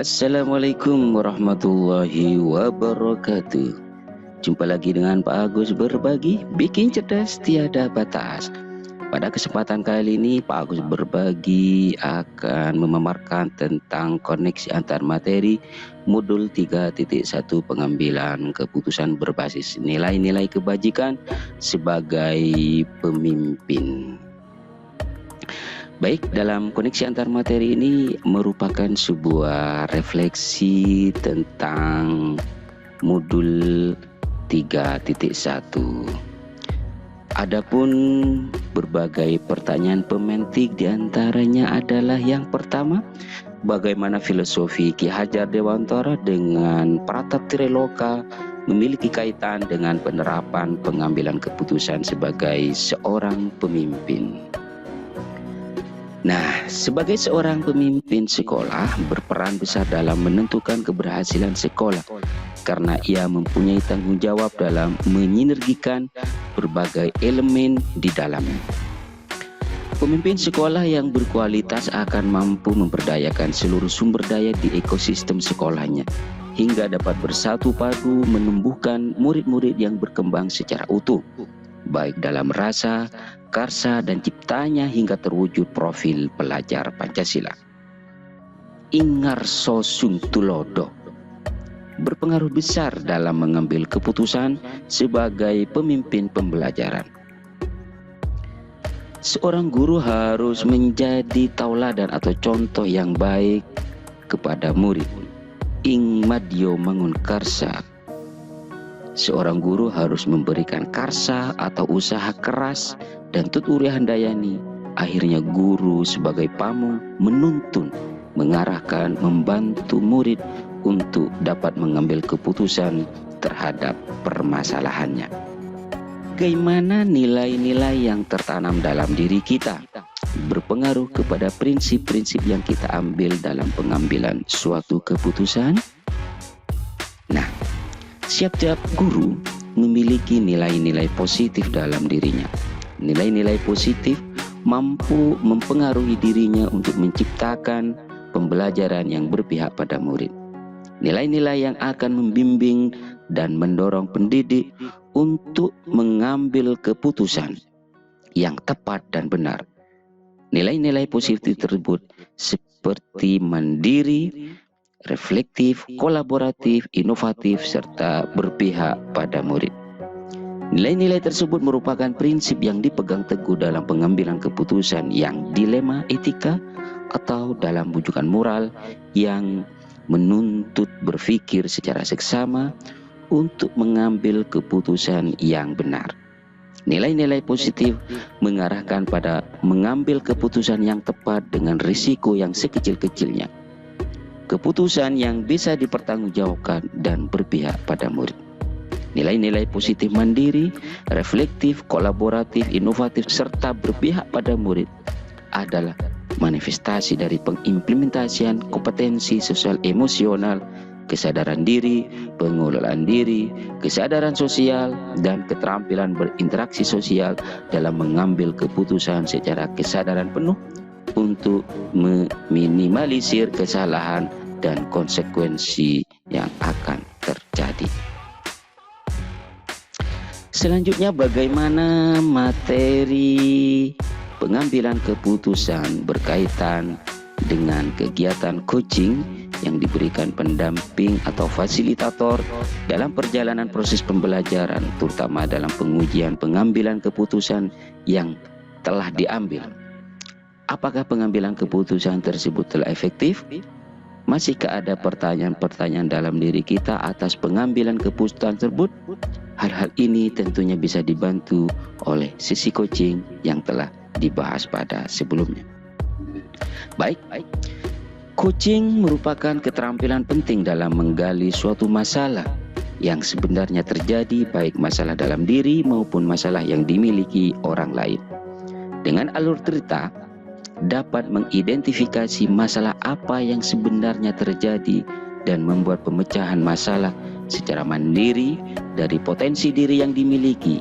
Assalamualaikum warahmatullahi wabarakatuh. Jumpa lagi dengan Pak Agus berbagi, bikin cerdas tiada batas. Pada kesempatan kali ini Pak Agus berbagi akan memaparkan tentang koneksi antar materi modul 3.1 pengambilan keputusan berbasis nilai-nilai kebajikan sebagai pemimpin. Baik, dalam koneksi antar materi ini merupakan sebuah refleksi tentang modul 3.1. Adapun berbagai pertanyaan pemantik diantaranya adalah yang pertama, bagaimana filosofi Ki Hajar Dewantara dengan Pratap Triloka memiliki kaitan dengan penerapan pengambilan keputusan sebagai seorang pemimpin. Nah, sebagai seorang pemimpin sekolah berperan besar dalam menentukan keberhasilan sekolah karena ia mempunyai tanggung jawab dalam menyinergikan berbagai elemen di dalamnya. Pemimpin sekolah yang berkualitas akan mampu memberdayakan seluruh sumber daya di ekosistem sekolahnya hingga dapat bersatu padu menumbuhkan murid-murid yang berkembang secara utuh, baik dalam rasa, karsa, dan ciptanya hingga terwujud profil pelajar Pancasila. Ingarso sung tulodo berpengaruh besar dalam mengambil keputusan sebagai pemimpin pembelajaran. Seorang guru harus menjadi tauladan atau contoh yang baik kepada murid. Ing madyo mangun karsa. Seorang guru harus memberikan karsa atau usaha keras dan tuturi handayani. Akhirnya guru sebagai pamong menuntun, mengarahkan, membantu murid untuk dapat mengambil keputusan terhadap permasalahannya. Bagaimana nilai-nilai yang tertanam dalam diri kita berpengaruh kepada prinsip-prinsip yang kita ambil dalam pengambilan suatu keputusan? Nah, setiap guru memiliki nilai-nilai positif dalam dirinya. Nilai-nilai positif mampu mempengaruhi dirinya untuk menciptakan pembelajaran yang berpihak pada murid. Nilai-nilai yang akan membimbing dan mendorong pendidik untuk mengambil keputusan yang tepat dan benar. Nilai-nilai positif tersebut seperti mandiri, reflektif, kolaboratif, inovatif, serta berpihak pada murid. Nilai-nilai tersebut merupakan prinsip yang dipegang teguh dalam pengambilan keputusan yang dilema etika atau dalam wujudan moral yang menuntut berpikir secara seksama untuk mengambil keputusan yang benar. Nilai-nilai positif mengarahkan pada mengambil keputusan yang tepat dengan risiko yang sekecil-kecilnya. Keputusan yang bisa dipertanggungjawabkan dan berpihak pada murid. Nilai-nilai positif mandiri, reflektif, kolaboratif, inovatif, serta berpihak pada murid adalah manifestasi dari pengimplementasian kompetensi sosial emosional, kesadaran diri, pengelolaan diri, kesadaran sosial, dan keterampilan berinteraksi sosial dalam mengambil keputusan secara kesadaran penuh untuk meminimalisir kesalahan dan konsekuensi yang akan terjadi. Selanjutnya, bagaimana materi pengambilan keputusan berkaitan dengan kegiatan coaching yang diberikan pendamping atau fasilitator dalam perjalanan proses pembelajaran, terutama dalam pengujian pengambilan keputusan yang telah diambil. Apakah pengambilan keputusan tersebut telah efektif? Masihkah ada pertanyaan-pertanyaan dalam diri kita atas pengambilan keputusan tersebut? Hal-hal ini tentunya bisa dibantu oleh sesi coaching yang telah dibahas pada sebelumnya. Baik, coaching merupakan keterampilan penting dalam menggali suatu masalah yang sebenarnya terjadi, baik masalah dalam diri maupun masalah yang dimiliki orang lain. Dengan alur cerita, dapat mengidentifikasi masalah apa yang sebenarnya terjadi dan membuat pemecahan masalah secara mandiri dari potensi diri yang dimiliki.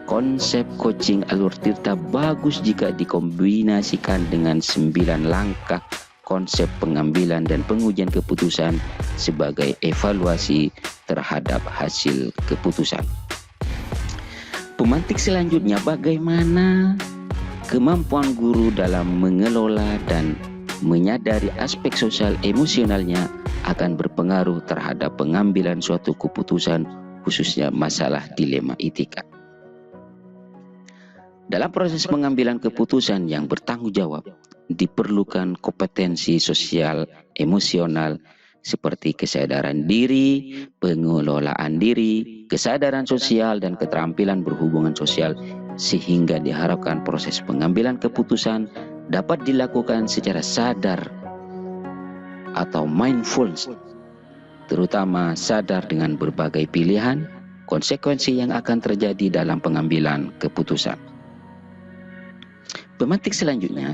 Konsep coaching alur tirta bagus jika dikombinasikan dengan 9 langkah konsep pengambilan dan pengujian keputusan sebagai evaluasi terhadap hasil keputusan. Pemantik selanjutnya, bagaimana kemampuan guru dalam mengelola dan menyadari aspek sosial emosionalnya akan berpengaruh terhadap pengambilan suatu keputusan, khususnya masalah dilema etika. Dalam proses pengambilan keputusan yang bertanggung jawab, diperlukan kompetensi sosial emosional seperti kesadaran diri, pengelolaan diri, kesadaran sosial, dan keterampilan berhubungan sosial, sehingga diharapkan proses pengambilan keputusan dapat dilakukan secara sadar atau mindfulness, terutama sadar dengan berbagai pilihan, konsekuensi yang akan terjadi dalam pengambilan keputusan. Pemantik selanjutnya,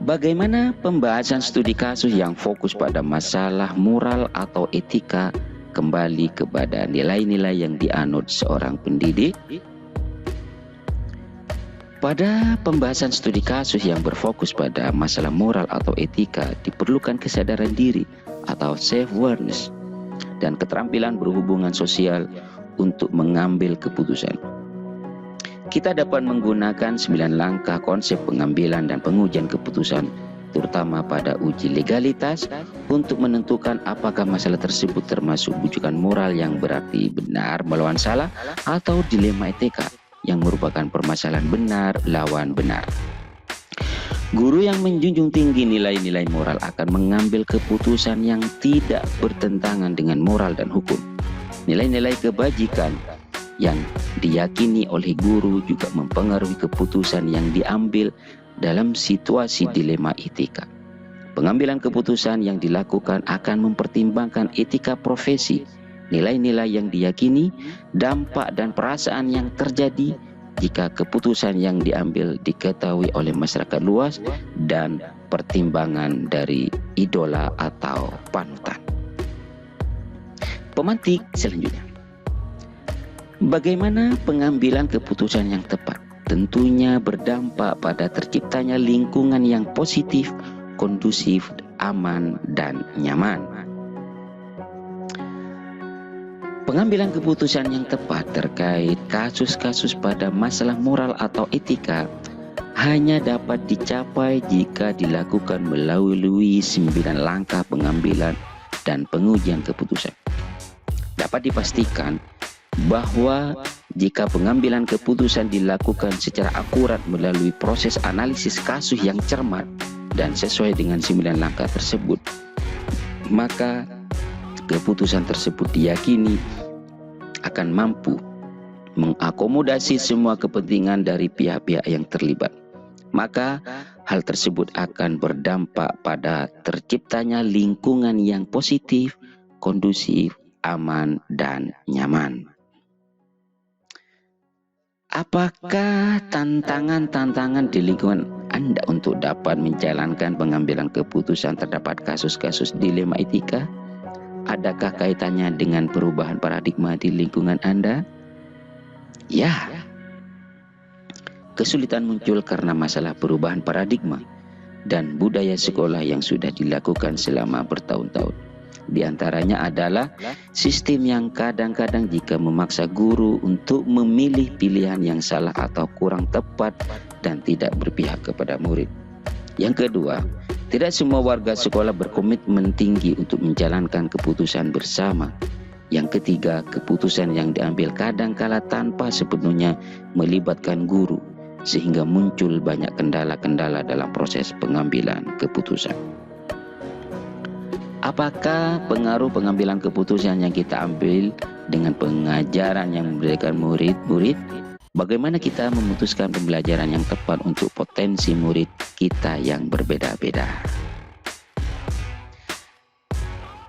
bagaimana pembahasan studi kasus yang fokus pada masalah moral atau etika kembali kepada nilai-nilai yang dianut seorang pendidik? Pada pembahasan studi kasus yang berfokus pada masalah moral atau etika, diperlukan kesadaran diri atau self-awareness dan keterampilan berhubungan sosial untuk mengambil keputusan. Kita dapat menggunakan 9 langkah konsep pengambilan dan pengujian keputusan, terutama pada uji legalitas, untuk menentukan apakah masalah tersebut termasuk bujukan moral yang berarti benar melawan salah, atau dilema etika yang merupakan permasalahan benar lawan benar. Guru yang menjunjung tinggi nilai-nilai moral akan mengambil keputusan yang tidak bertentangan dengan moral dan hukum. Nilai-nilai kebajikan yang diyakini oleh guru juga mempengaruhi keputusan yang diambil dalam situasi dilema etika. Pengambilan keputusan yang dilakukan akan mempertimbangkan etika profesi, nilai-nilai yang diyakini, dampak dan perasaan yang terjadi jika keputusan yang diambil diketahui oleh masyarakat luas, dan pertimbangan dari idola atau panutan. Pemantik selanjutnya, bagaimana pengambilan keputusan yang tepat tentunya berdampak pada terciptanya lingkungan yang positif, kondusif, aman, dan nyaman. Pengambilan keputusan yang tepat terkait kasus-kasus pada masalah moral atau etika hanya dapat dicapai jika dilakukan melalui 9 langkah pengambilan dan pengujian keputusan. Dapat dipastikan bahwa jika pengambilan keputusan dilakukan secara akurat melalui proses analisis kasus yang cermat dan sesuai dengan 9 langkah tersebut, maka keputusan tersebut diyakini akan mampu mengakomodasi semua kepentingan dari pihak-pihak yang terlibat. Maka hal tersebut akan berdampak pada terciptanya lingkungan yang positif, kondusif, aman, dan nyaman. Apakah tantangan-tantangan di lingkungan Anda untuk dapat menjalankan pengambilan keputusan terdapat kasus-kasus dilema etika? Adakah kaitannya dengan perubahan paradigma di lingkungan Anda? Ya, kesulitan muncul karena masalah perubahan paradigma dan budaya sekolah yang sudah dilakukan selama bertahun-tahun. Di antaranya adalah sistem yang kadang-kadang jika memaksa guru untuk memilih pilihan yang salah atau kurang tepat dan tidak berpihak kepada murid. Yang kedua, tidak semua warga sekolah berkomitmen tinggi untuk menjalankan keputusan bersama. Yang ketiga, keputusan yang diambil kadang-kala tanpa sepenuhnya melibatkan guru, sehingga muncul banyak kendala-kendala dalam proses pengambilan keputusan. Apakah pengaruh pengambilan keputusan yang kita ambil dengan pengajaran yang memberikan murid-murid? Bagaimana kita memutuskan pembelajaran yang tepat untuk potensi murid kita yang berbeda-beda?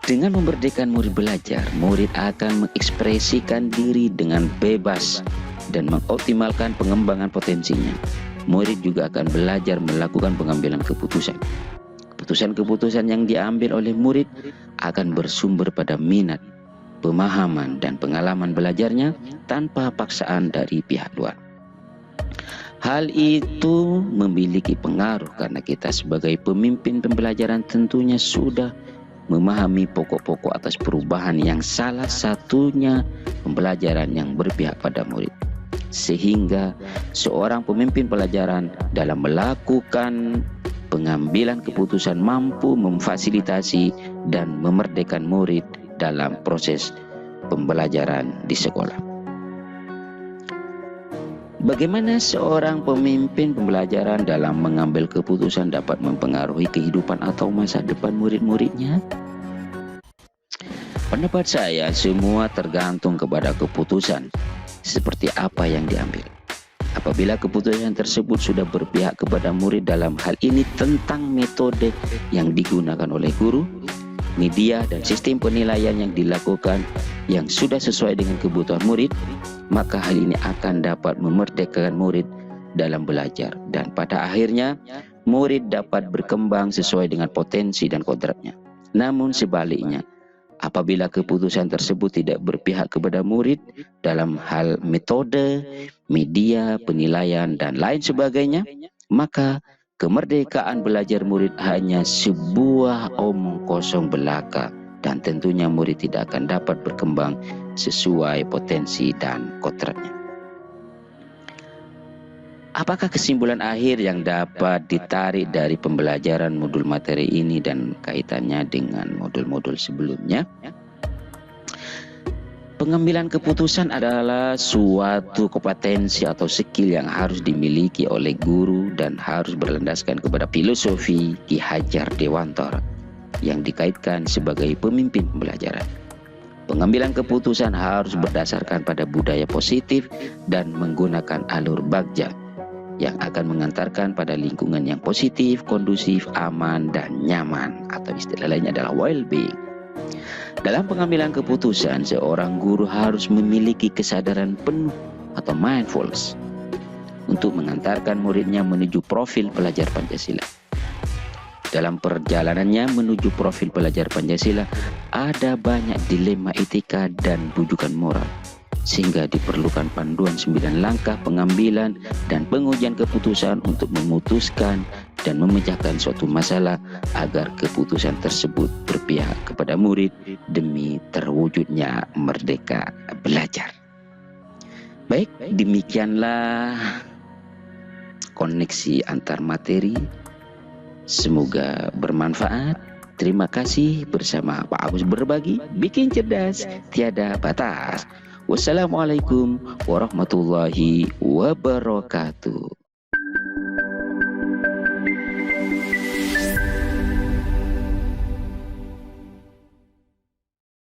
Dengan memerdekakan murid belajar, murid akan mengekspresikan diri dengan bebas dan mengoptimalkan pengembangan potensinya. Murid juga akan belajar melakukan pengambilan keputusan. Keputusan-keputusan yang diambil oleh murid akan bersumber pada minat, pemahaman, dan pengalaman belajarnya tanpa paksaan dari pihak luar. Hal itu memiliki pengaruh karena kita sebagai pemimpin pembelajaran tentunya sudah memahami pokok-pokok atas perubahan yang salah satunya pembelajaran yang berpihak pada murid. Sehingga seorang pemimpin pelajaran dalam melakukan pengambilan keputusan mampu memfasilitasi dan memerdekakan murid dalam proses pembelajaran di sekolah. Bagaimana seorang pemimpin pembelajaran dalam mengambil keputusan dapat mempengaruhi kehidupan atau masa depan murid-muridnya? Pendapat saya, semua tergantung kepada keputusan seperti apa yang diambil. Apabila keputusan tersebut sudah berpihak kepada murid, dalam hal ini tentang metode yang digunakan oleh guru, media dan sistem penilaian yang dilakukan yang sudah sesuai dengan kebutuhan murid, maka hal ini akan dapat memerdekakan murid dalam belajar dan pada akhirnya murid dapat berkembang sesuai dengan potensi dan kodratnya. Namun sebaliknya, apabila keputusan tersebut tidak berpihak kepada murid dalam hal metode, media, penilaian dan lain sebagainya, maka kemerdekaan belajar murid hanya sebuah omong kosong belaka dan tentunya murid tidak akan dapat berkembang sesuai potensi dan kodratnya. Apakah kesimpulan akhir yang dapat ditarik dari pembelajaran modul materi ini dan kaitannya dengan modul-modul sebelumnya? Pengambilan keputusan adalah suatu kompetensi atau skill yang harus dimiliki oleh guru dan harus berlandaskan kepada filosofi Ki Hajar Dewantara yang dikaitkan sebagai pemimpin pembelajaran. Pengambilan keputusan harus berdasarkan pada budaya positif dan menggunakan alur bagja yang akan mengantarkan pada lingkungan yang positif, kondusif, aman, dan nyaman, atau istilah lainnya adalah well-being. Dalam pengambilan keputusan, seorang guru harus memiliki kesadaran penuh atau mindfulness untuk mengantarkan muridnya menuju profil pelajar Pancasila. Dalam perjalanannya menuju profil pelajar Pancasila, ada banyak dilema etika dan bujukan moral, sehingga diperlukan panduan 9 langkah pengambilan dan pengujian keputusan untuk memutuskan dan memecahkan suatu masalah agar keputusan tersebut berpihak kepada murid demi terwujudnya merdeka belajar. Baik, demikianlah koneksi antar materi. Semoga bermanfaat. Terima kasih bersama Pak Agus Berbagi, bikin cerdas tiada batas. Wassalamualaikum warahmatullahi wabarakatuh.